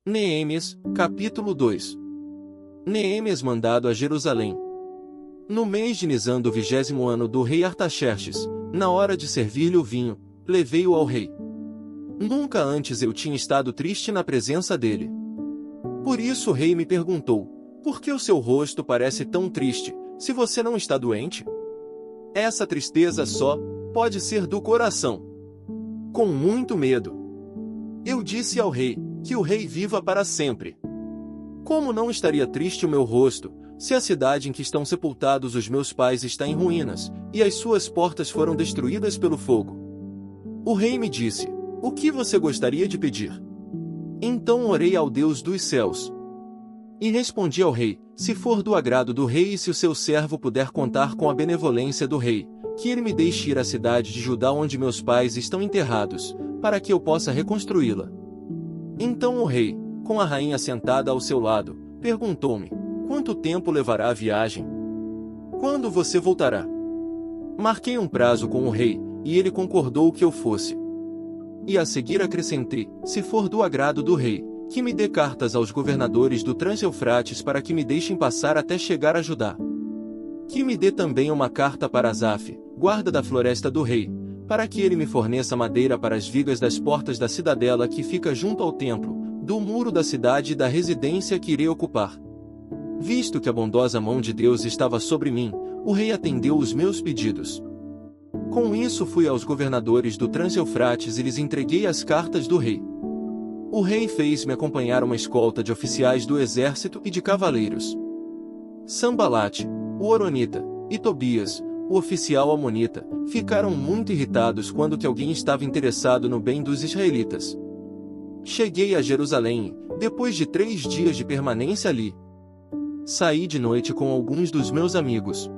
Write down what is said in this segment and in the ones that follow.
Neemias, capítulo 2. Neemias mandado a Jerusalém. No mês de Nisan do 20º ano do rei Artaxerxes, na hora de servir-lhe o vinho, levei-o ao rei. Nunca antes eu tinha estado triste na presença dele. Por isso o rei me perguntou: por que o seu rosto parece tão triste, se você não está doente? Essa tristeza só pode ser do coração. Com muito medo, eu disse ao rei: que o rei viva para sempre. Como não estaria triste o meu rosto, se a cidade em que estão sepultados os meus pais está em ruínas, e as suas portas foram destruídas pelo fogo? O rei me disse: o que você gostaria de pedir? Então orei ao Deus dos céus. E respondi ao rei: se for do agrado do rei e se o seu servo puder contar com a benevolência do rei, que ele me deixe ir à cidade de Judá onde meus pais estão enterrados, para que eu possa reconstruí-la. Então o rei, com a rainha sentada ao seu lado, perguntou-me: quanto tempo levará a viagem? Quando você voltará? Marquei um prazo com o rei, e ele concordou que eu fosse. E a seguir acrescentei: se for do agrado do rei, que me dê cartas aos governadores do Trans-Eufrates para que me deixem passar até chegar a Judá. Que me dê também uma carta para Asaf, guarda da floresta do rei, para que ele me forneça madeira para as vigas das portas da cidadela que fica junto ao templo, do muro da cidade e da residência que irei ocupar. Visto que a bondosa mão de Deus estava sobre mim, o rei atendeu os meus pedidos. Com isso fui aos governadores do Trans-Eufrates e lhes entreguei as cartas do rei. O rei fez-me acompanhar uma escolta de oficiais do exército e de cavaleiros. Sanbalate, o horonita, e Tobias, o oficial amonita, ficaram muito irritados quando que alguém estava interessado no bem dos israelitas. Cheguei a Jerusalém, depois de 3 dias de permanência ali. Saí de noite com alguns dos meus amigos.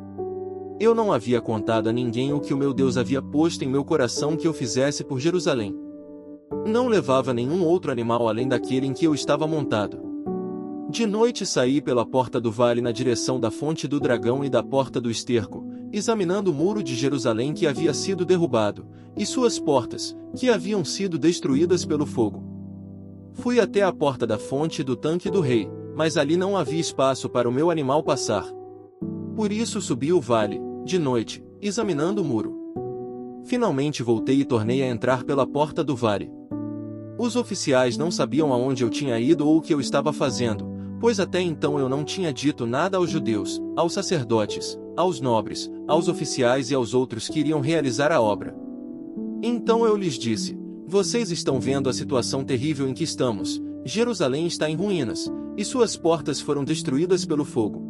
Eu não havia contado a ninguém o que o meu Deus havia posto em meu coração que eu fizesse por Jerusalém. Não levava nenhum outro animal além daquele em que eu estava montado. De noite saí pela porta do vale na direção da fonte do dragão e da porta do esterco, examinando o muro de Jerusalém que havia sido derrubado, e suas portas, que haviam sido destruídas pelo fogo. Fui até a porta da fonte do tanque do rei, mas ali não havia espaço para o meu animal passar. Por isso subi o vale, de noite, examinando o muro. Finalmente voltei e tornei a entrar pela porta do vale. Os oficiais não sabiam aonde eu tinha ido ou o que eu estava fazendo, pois até então eu não tinha dito nada aos judeus, aos sacerdotes, aos nobres, aos oficiais e aos outros que iriam realizar a obra. Então eu lhes disse: vocês estão vendo a situação terrível em que estamos. Jerusalém está em ruínas, e suas portas foram destruídas pelo fogo.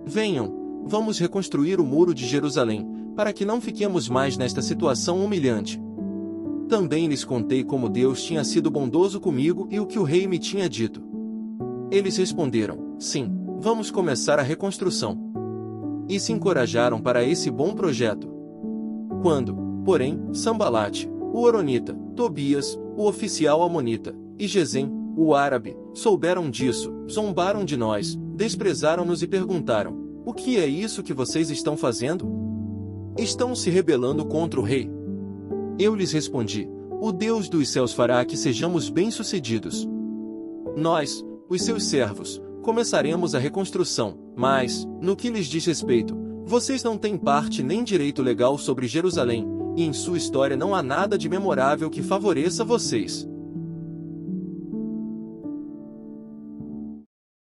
Venham, vamos reconstruir o muro de Jerusalém, para que não fiquemos mais nesta situação humilhante. Também lhes contei como Deus tinha sido bondoso comigo e o que o rei me tinha dito. Eles responderam: sim, vamos começar a reconstrução. E se encorajaram para esse bom projeto. Quando, porém, Sanbalate, o horonita, Tobias, o oficial amonita, e Gesem, o árabe, souberam disso, zombaram de nós, desprezaram-nos e perguntaram: o que é isso que vocês estão fazendo? Estão se rebelando contra o rei. Eu lhes respondi: o Deus dos céus fará que sejamos bem-sucedidos. Nós, os seus servos, começaremos a reconstrução, mas, no que lhes diz respeito, vocês não têm parte nem direito legal sobre Jerusalém, e em sua história não há nada de memorável que favoreça vocês.